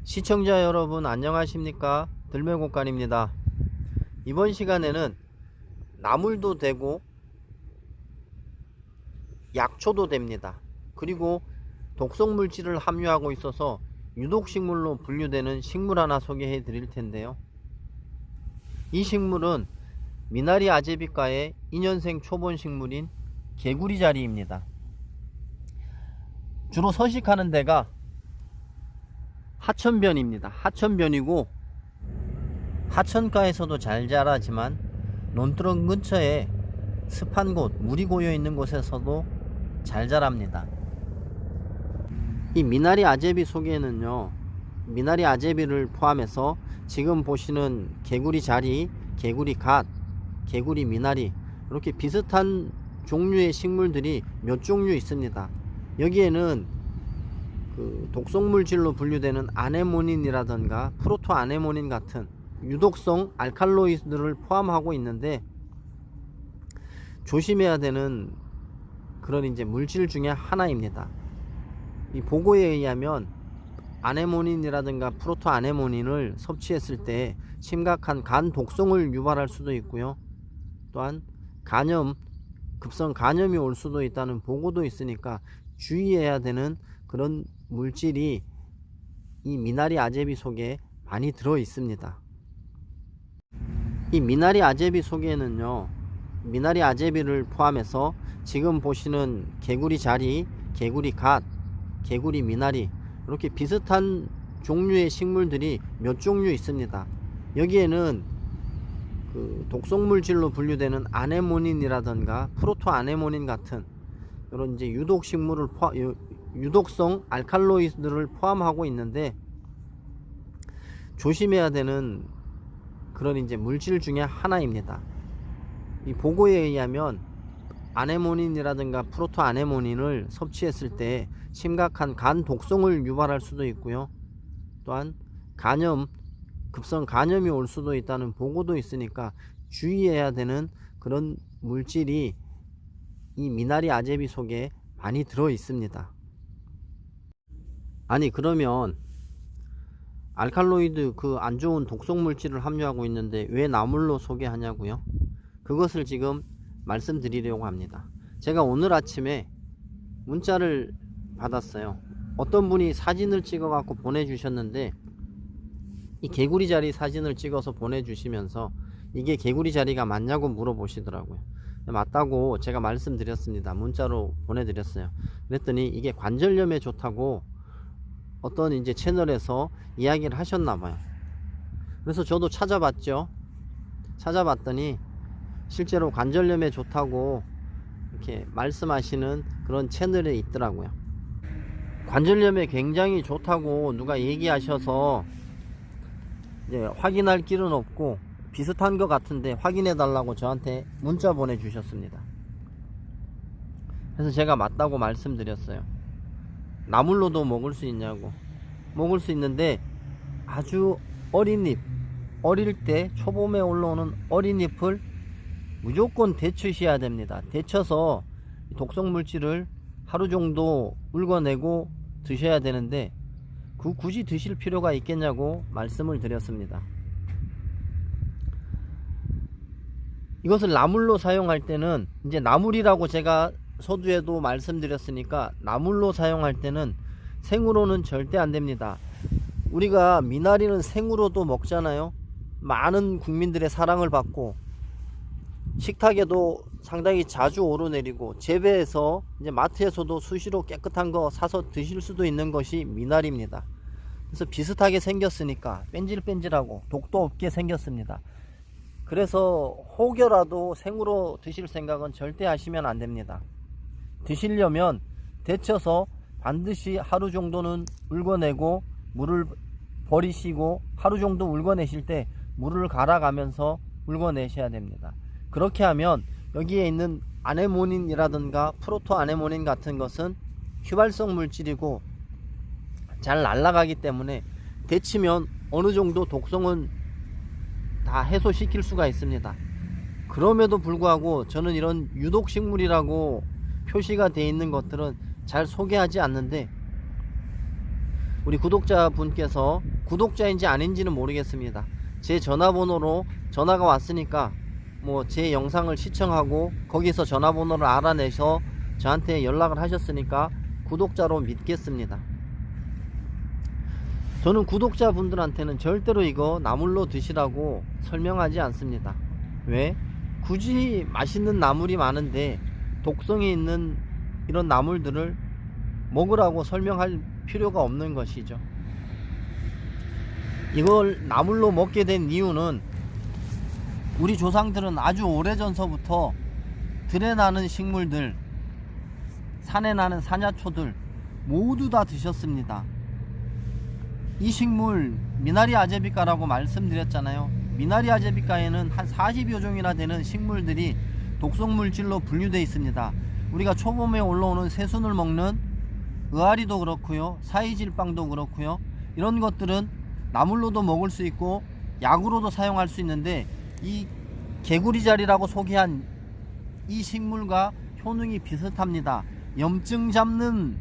시청자 여러분 안녕하십니까? 들매곡간입니다. 이번 시간에는 나물도 되고 약초도 됩니다. 그리고 독성물질을 함유하고 있어서 유독식물로 분류되는 식물 하나 소개해 드릴 텐데요. 이 식물은 미나리 아제비과의 2년생 초본 식물인 개구리자리입니다. 주로 서식하는 데가 하천변입니다. 하천변이고 하천가에서도 잘 자라지만 논두렁 근처에 습한 곳, 물이 고여 있는 곳에서도 잘 자랍니다. 이 미나리 아제비 속에는요, 미나리 아제비를 포함해서 지금 보시는 개구리 자리, 개구리 갓, 개구리 미나리 이렇게 비슷한 종류의 식물들이 몇 종류 있습니다. 여기에는 독성물질로 분류되는 아네모닌이라던가 프로토아네모닌 같은 유독성 알칼로이드를 포함하고 있는데, 조심해야 되는 그런 이제 물질 중에 하나입니다. 이 보고에 의하면 아네모닌이라든가 프로토아네모닌을 섭취했을 때 심각한 간 독성을 유발할 수도 있고요, 또한 급성 간염이 올 수도 있다는 보고도 있으니까 주의해야 되는 그런 물질이 이 미나리 아제비 속에 많이 들어 있습니다. 이 미나리 아제비 속에는요, 미나리 아제비를 포함해서 지금 보시는 개구리 자리, 개구리 갓, 개구리 미나리 이렇게 비슷한 종류의 식물들이 몇 종류 있습니다. 여기에는 독성물질로 분류되는 아네모닌이라던가 프로토아네모닌 같은 이런 이제 유독성 알칼로이드를 포함하고 있는데, 조심해야 되는 그런 이제 물질 중에 하나입니다. 이 보고에 의하면 아네모닌이라든가 프로토아네모닌을 섭취했을 때 심각한 간 독성을 유발할 수도 있고요, 또한 급성 간염이 올 수도 있다는 보고도 있으니까 주의해야 되는 그런 물질이 이 미나리 아제비 속에 많이 들어 있습니다. 아니, 그러면 알칼로이드 안 좋은 독성물질을 함유하고 있는데 왜 나물로 소개하냐고요? 그것을 지금 말씀드리려고 합니다. 제가 오늘 아침에 문자를 받았어요. 어떤 분이 사진을 찍어 갖고 보내주셨는데, 이 개구리 자리 사진을 찍어서 보내주시면서 이게 개구리 자리가 맞냐고 물어보시더라고요. 맞다고 제가 말씀드렸습니다. 문자로 보내드렸어요. 그랬더니 이게 관절염에 좋다고 어떤 이제 채널에서 이야기를 하셨나봐요. 그래서 저도 찾아봤죠. 찾아봤더니 실제로 관절염에 좋다고 이렇게 말씀하시는 그런 채널에 있더라고요. 관절염에 굉장히 좋다고 누가 얘기하셔서 이제 확인할 길은 없고 비슷한 것 같은데 확인해 달라고 저한테 문자 보내주셨습니다. 그래서 제가 맞다고 말씀드렸어요. 나물로도 먹을 수 있냐고. 먹을 수 있는데 아주 어린 잎, 어릴 때 초봄에 올라오는 어린 잎을 무조건 데치셔야 됩니다. 데쳐서 독성물질을 하루 정도 울궈내고 드셔야 되는데 굳이 드실 필요가 있겠냐고 말씀을 드렸습니다. 이것을 나물로 사용할 때는, 이제 나물이라고 제가 서두에도 말씀드렸으니까 나물로 사용할 때는 생으로는 절대 안 됩니다. 우리가 미나리는 생으로도 먹잖아요. 많은 국민들의 사랑을 받고 식탁에도 상당히 자주 오르내리고 재배해서 이제 마트에서도 수시로 깨끗한 거 사서 드실 수도 있는 것이 미나리입니다. 그래서 비슷하게 생겼으니까 뺀질뺀질하고 독도 없게 생겼습니다. 그래서 혹여라도 생으로 드실 생각은 절대 하시면 안 됩니다. 드시려면 데쳐서 반드시 하루 정도는 울궈내고 물을 버리시고, 하루 정도 울궈내실 때 물을 갈아가면서 울궈내셔야 됩니다. 그렇게 하면 여기에 있는 아네모닌이라든가 프로토아네모닌 같은 것은 휘발성 물질이고 잘 날아가기 때문에 데치면 어느 정도 독성은 다 해소시킬 수가 있습니다. 그럼에도 불구하고 저는 이런 유독식물이라고 표시가 되어 있는 것들은 잘 소개하지 않는데, 우리 구독자분께서 구독자인지 아닌지는 모르겠습니다. 제 전화번호로 전화가 왔으니까 뭐 제 영상을 시청하고 거기서 전화번호를 알아내서 저한테 연락을 하셨으니까 구독자로 믿겠습니다. 저는 구독자분들한테는 절대로 이거 나물로 드시라고 설명하지 않습니다. 왜? 굳이 맛있는 나물이 많은데 독성이 있는 이런 나물들을 먹으라고 설명할 필요가 없는 것이죠. 이걸 나물로 먹게 된 이유는 우리 조상들은 아주 오래전서부터 들에 나는 식물들, 산에 나는 사냐초들 모두 다 드셨습니다. 이 식물 미나리 아제비카라고 말씀드렸잖아요. 미나리 아제비카에는 한 40여 종이나 되는 식물들이 독성물질로 분류되어 있습니다. 우리가 초봄에 올라오는 새순을 먹는 의아리도 그렇고요, 사이질빵도 그렇고요, 이런 것들은 나물로도 먹을 수 있고 약으로도 사용할 수 있는데, 이 개구리자리라고 소개한 이 식물과 효능이 비슷합니다. 염증 잡는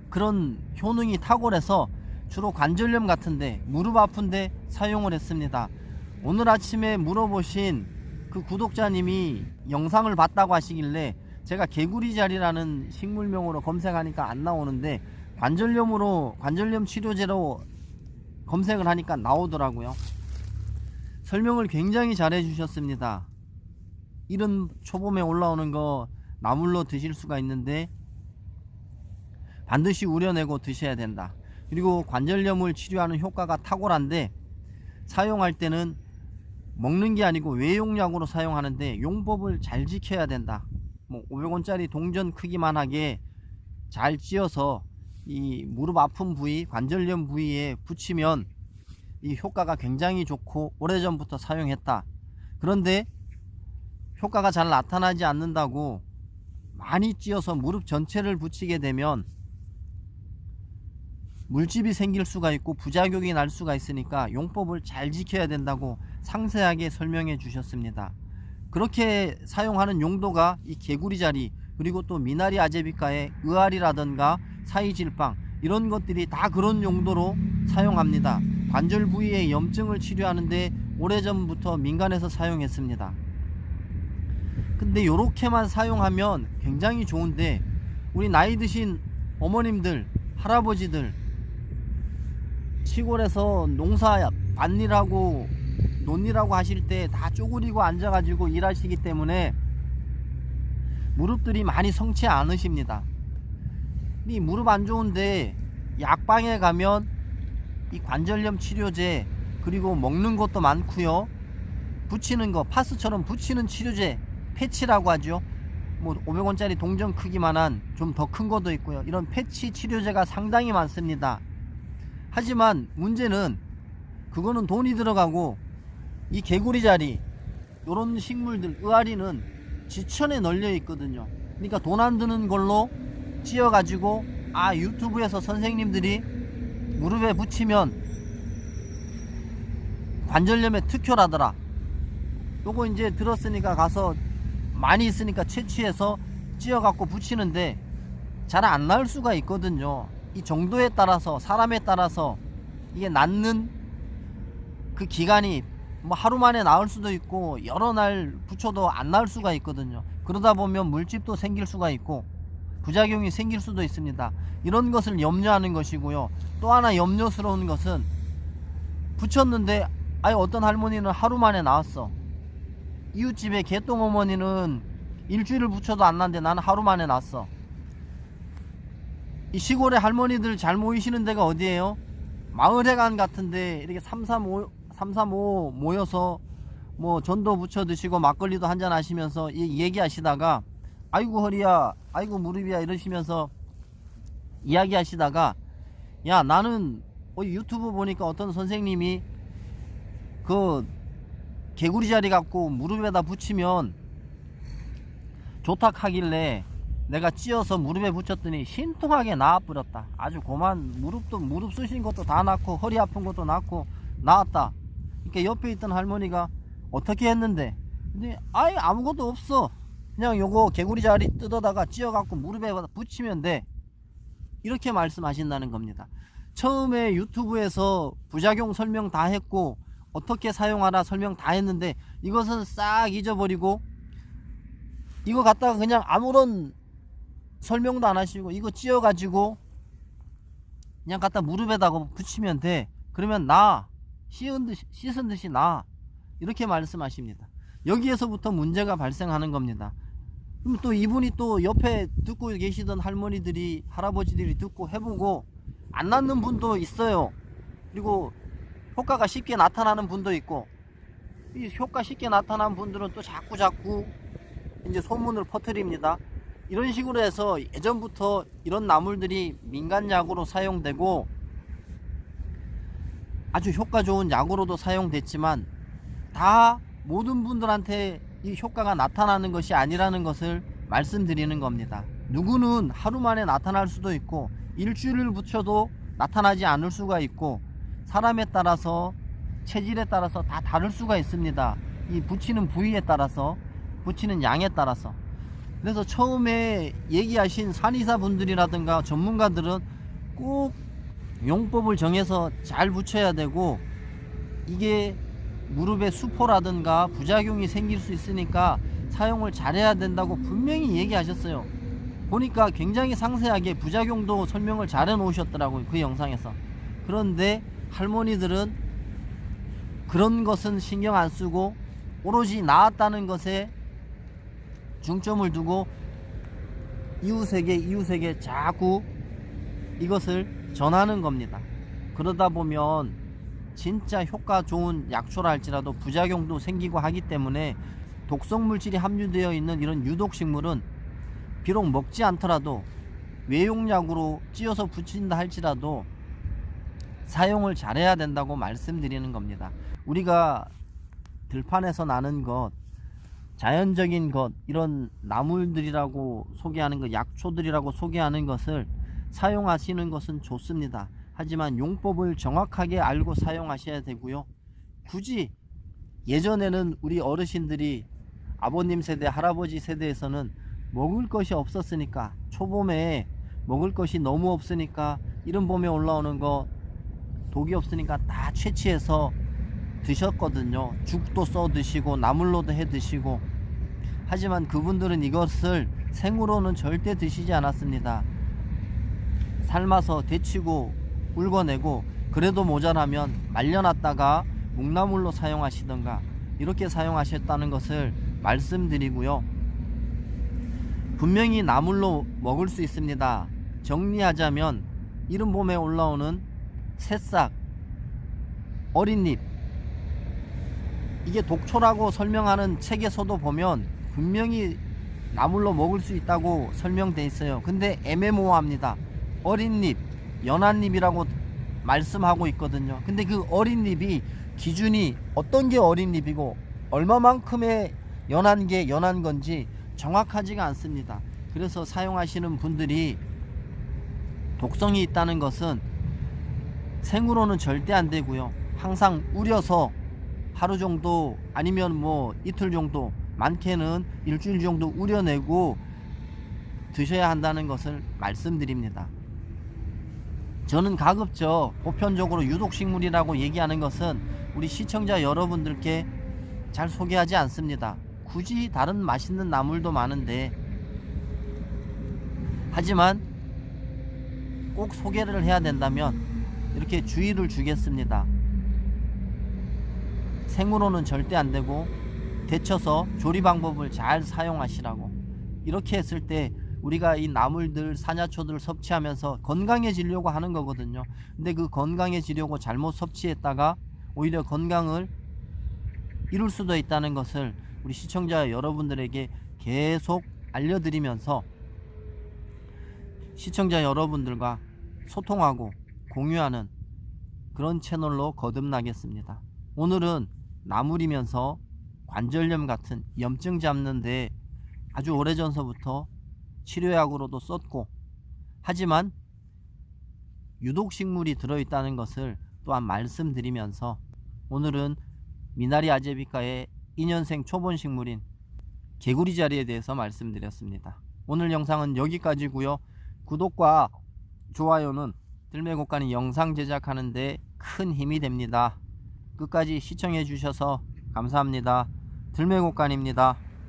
그런 효능이 탁월해서 주로 관절염 같은데, 무릎 아픈데 사용을 했습니다. 오늘 아침에 물어보신 그 구독자님이 영상을 봤다고 하시길래 제가 개구리자리라는 식물명으로 검색하니까 안 나오는데 관절염 치료제로 검색을 하니까 나오더라고요. 설명을 굉장히 잘 해주셨습니다. 이런 초봄에 올라오는 거 나물로 드실 수가 있는데 반드시 우려내고 드셔야 된다. 그리고 관절염을 치료하는 효과가 탁월한데, 사용할 때는 먹는 게 아니고 외용약으로 사용하는데 용법을 잘 지켜야 된다. 뭐 500원짜리 동전 크기만 하게 잘 찧어서 이 무릎 아픈 부위, 관절염 부위에 붙이면 이 효과가 굉장히 좋고 오래전부터 사용했다. 그런데 효과가 잘 나타나지 않는다고 많이 찧어서 무릎 전체를 붙이게 되면 물집이 생길 수가 있고 부작용이 날 수가 있으니까 용법을 잘 지켜야 된다고 상세하게 설명해 주셨습니다. 그렇게 사용하는 용도가 이 개구리자리, 그리고 또 미나리 아제비카의 의아리라든가 사이질빵, 이런 것들이 다 그런 용도로 사용합니다. 관절 부위의 염증을 치료하는데 오래전부터 민간에서 사용했습니다. 근데 요렇게만 사용하면 굉장히 좋은데, 우리 나이 드신 어머님들, 할아버지들 시골에서 농사 밭일하고 논일하고 하실 때 다 쪼그리고 앉아가지고 일하시기 때문에 무릎들이 많이 성치 않으십니다. 이 무릎 안 좋은데 약방에 가면 이 관절염 치료제, 그리고 먹는 것도 많고요, 붙이는 거, 파스처럼 붙이는 치료제, 패치라고 하죠. 뭐 500원짜리 동전 크기만한 좀 더 큰 것도 있고요. 이런 패치 치료제가 상당히 많습니다. 하지만 문제는 그거는 돈이 들어가고, 이 개구리자리, 요런 식물들, 의아리는 지천에 널려 있거든요. 그러니까 돈 안 드는 걸로 찧어 가지고, 아, 유튜브에서 선생님들이 무릎에 붙이면 관절염에 특효라더라, 요거 이제 들었으니까 가서 많이 있으니까 채취해서 찧어 갖고 붙이는데 잘 안 나을 수가 있거든요. 이 정도에 따라서, 사람에 따라서 이게 낫는 그 기간이 뭐 하루 만에 나을 수도 있고 여러 날 붙여도 안 나을 수가 있거든요. 그러다 보면 물집도 생길 수가 있고 부작용이 생길 수도 있습니다. 이런 것을 염려하는 것이고요. 또 하나 염려스러운 것은, 붙였는데 아예 어떤 할머니는 하루 만에 나왔어. 이웃집에 개똥 어머니는 일주일을 붙여도 안 났는데 나는 하루 만에 났어. 이 시골에 할머니들 잘 모이시는 데가 어디예요? 마을회관 같은데 이렇게 335 모여서 뭐 전도 부쳐 드시고 막걸리도 한잔 하시면서 얘기하시다가 아이고 허리야, 아이고 무릎이야 이러시면서 이야기하시다가, 야, 나는 유튜브 보니까 어떤 선생님이 그 개구리자리 갖고 무릎에다 붙이면 좋다 하길래 내가 찧어서 무릎에 붙였더니 신통하게 나아버렸다. 아주 고만, 무릎 쑤신 것도 다 낫고 허리 아픈 것도 낫고 나았다. 그러니까 옆에 있던 할머니가 어떻게 했는데, 근데 아예 아무것도 없어, 그냥 요거 개구리자리 뜯어다가 찧어 갖고 무릎에 붙이면 돼, 이렇게 말씀하신다는 겁니다. 처음에 유튜브에서 부작용 설명 다 했고 어떻게 사용하라 설명 다 했는데 이것은 싹 잊어버리고 이거 갖다가 그냥 아무런 설명도 안 하시고 이거 찧어 가지고 그냥 갖다 무릎에다가 붙이면 돼. 그러면 나 씻은 듯이 나 이렇게 말씀하십니다. 여기에서부터 문제가 발생하는 겁니다. 그럼 또 이분이 또 옆에 듣고 계시던 할머니들이 할아버지들이 듣고 해보고 안 낫는 분도 있어요. 그리고 효과가 쉽게 나타나는 분도 있고, 이 효과 쉽게 나타나는 분들은 또 자꾸 이제 소문을 퍼뜨립니다. 이런 식으로 해서 예전부터 이런 나물들이 민간약으로 사용되고 아주 효과 좋은 약으로도 사용됐지만 다 모든 분들한테 이 효과가 나타나는 것이 아니라는 것을 말씀드리는 겁니다. 누구는 하루 만에 나타날 수도 있고 일주일을 붙여도 나타나지 않을 수가 있고 사람에 따라서 체질에 따라서 다 다를 수가 있습니다. 이 붙이는 부위에 따라서 붙이는 양에 따라서. 그래서 처음에 얘기하신 산의사 분들이라든가 전문가들은 꼭 용법을 정해서 잘 붙여야 되고 이게 무릎에 수포라든가 부작용이 생길 수 있으니까 사용을 잘해야 된다고 분명히 얘기하셨어요. 보니까 굉장히 상세하게 부작용도 설명을 잘 해놓으셨더라고요, 그 영상에서. 그런데 할머니들은 그런 것은 신경 안 쓰고 오로지 나았다는 것에 중점을 두고 이웃에게 자꾸 이것을 전하는 겁니다. 그러다 보면 진짜 효과 좋은 약초라 할지라도 부작용도 생기고 하기 때문에 독성물질이 함유되어 있는 이런 유독식물은 비록 먹지 않더라도 외용약으로 찧어서 붙인다 할지라도 사용을 잘해야 된다고 말씀드리는 겁니다. 우리가 들판에서 나는 것, 자연적인 것, 이런 나물들이라고 소개하는 것, 약초들이라고 소개하는 것을 사용하시는 것은 좋습니다. 하지만 용법을 정확하게 알고 사용하셔야 되고요. 굳이 예전에는 우리 어르신들이 아버님 세대, 할아버지 세대에서는 먹을 것이 없었으니까, 초봄에 먹을 것이 너무 없으니까 이른 봄에 올라오는 거 독이 없으니까 다 채취해서 드셨거든요. 죽도 써 드시고 나물로도 해 드시고. 하지만 그분들은 이것을 생으로는 절대 드시지 않았습니다. 삶아서 데치고 울궈내고, 그래도 모자라면 말려놨다가 묵나물로 사용하시던가 이렇게 사용하셨다는 것을 말씀드리고요. 분명히 나물로 먹을 수 있습니다. 정리하자면 이른 봄에 올라오는 새싹, 어린잎, 이게 독초라고 설명하는 책에서도 보면 분명히 나물로 먹을 수 있다고 설명돼 있어요. 근데 애매모호합니다. 어린잎, 연한잎이라고 말씀하고 있거든요. 근데 그 어린잎이 기준이 어떤 게 어린잎이고 얼마만큼의 연한 게 연한 건지 정확하지가 않습니다. 그래서 사용하시는 분들이 독성이 있다는 것은 생으로는 절대 안 되고요. 항상 우려서 하루 정도 아니면 뭐 이틀 정도, 많게는 일주일 정도 우려내고 드셔야 한다는 것을 말씀드립니다. 저는 가급적 보편적으로 유독식물이라고 얘기하는 것은 우리 시청자 여러분들께 잘 소개하지 않습니다. 굳이 다른 맛있는 나물도 많은데, 하지만 꼭 소개를 해야 된다면 이렇게 주의를 주겠습니다. 생으로는 절대 안 되고 데쳐서 조리 방법을 잘 사용하시라고. 이렇게 했을 때 우리가 이 나물들, 산야초들 섭취하면서 건강해지려고 하는 거거든요. 근데 그 건강해지려고 잘못 섭취했다가 오히려 건강을 잃을 수도 있다는 것을 우리 시청자 여러분들에게 계속 알려드리면서 시청자 여러분들과 소통하고 공유하는 그런 채널로 거듭나겠습니다. 오늘은 나물이면서 관절염 같은 염증 잡는데 아주 오래전서부터 치료약으로도 썼고, 하지만 유독식물이 들어있다는 것을 또한 말씀드리면서 오늘은 미나리 아제비과의 2년생 초본식물인 개구리자리에 대해서 말씀드렸습니다. 오늘 영상은 여기까지고요. 구독과 좋아요는 들매곡간이 영상 제작하는데 큰 힘이 됩니다. 끝까지 시청해 주셔서 감사합니다. 들매곡간입니다.